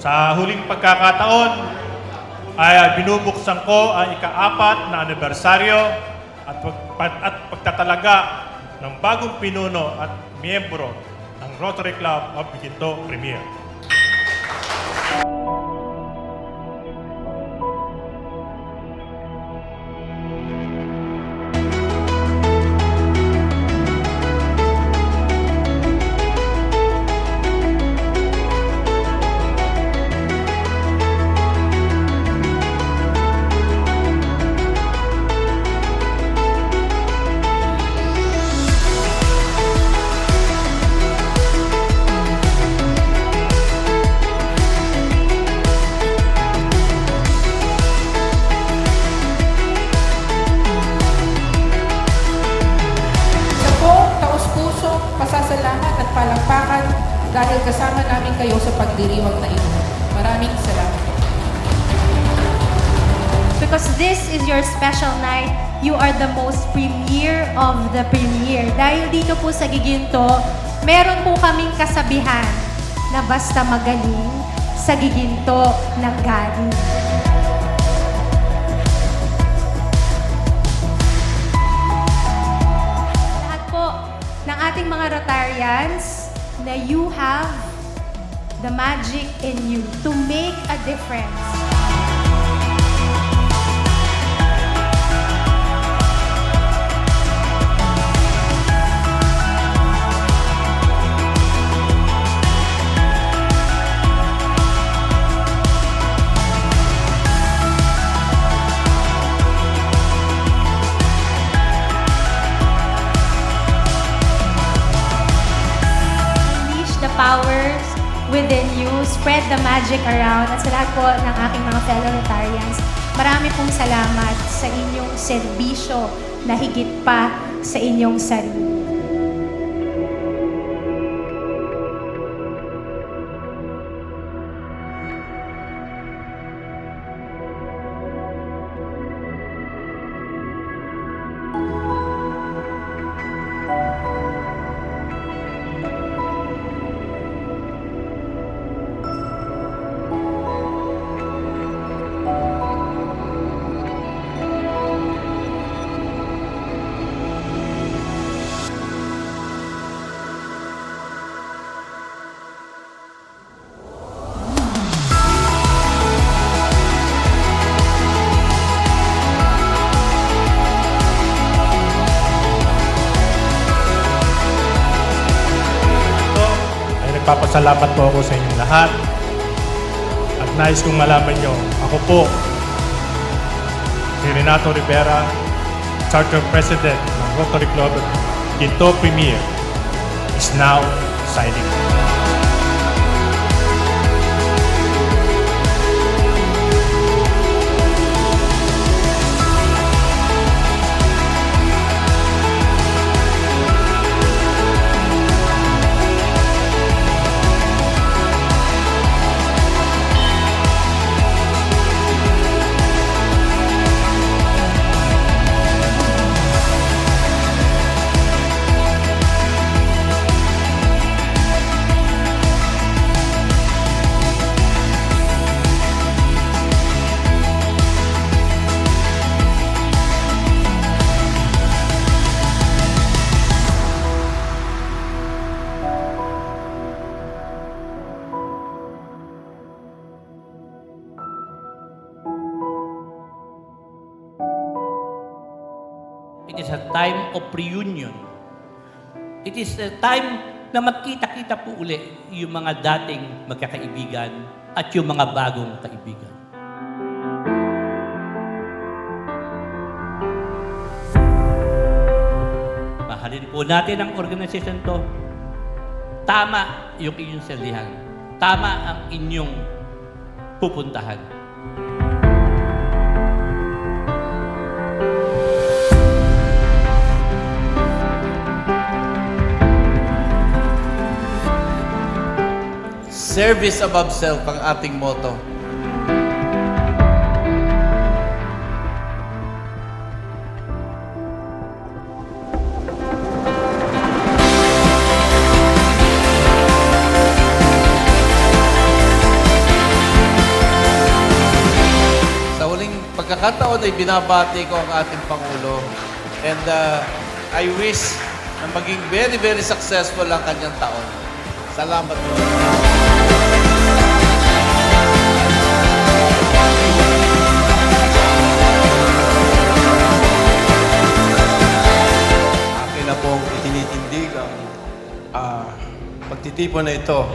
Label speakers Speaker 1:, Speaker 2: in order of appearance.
Speaker 1: Sa huling pagkakataon ay binubuksan ko ang ika-4 na anibersaryo at pagtatalaga ng bagong pinuno at miyembro ng Rotary Club of Ginto Premier.
Speaker 2: Pasasalamat at palakpakan dahil kasama namin kayo sa pagdiriwang na ito. Maraming salamat.
Speaker 3: Because this is your special night, you are the most premier of the premier. Dahil dito po sa Giginto, meron po kaming kasabihan na basta magaling, sa Giginto ng galing. Ng ating mga Rotarians na you have the magic in you to make a difference. Powers within you, spread the magic around. At sa lahat po ng aking mga fellow Rotarians, marami pong salamat sa inyong serbisyo na higit pa sa inyong sarili.
Speaker 1: Nagpapasalamat po ako sa inyong lahat at nais kong malaman nyo, ako po si Renato Rivera, Charter President ng Rotary Club of Ginto Premier, is now signing off.
Speaker 4: It is a time of reunion. It is a time na magkita-kita po uli yung mga dating magkakaibigan at yung mga bagong kaibigan. Mahalin po natin ang organisasyon to. Tama yung inyong salihan. Tama ang inyong pupuntahan.
Speaker 5: Service above self ang ating motto. pagkakataon ay binabati ko ang ating Pangulo. And I wish na maging very, very successful ang kanyang taon. Salamat po.
Speaker 6: Akin na pong itinitindig ang pagtitipon na ito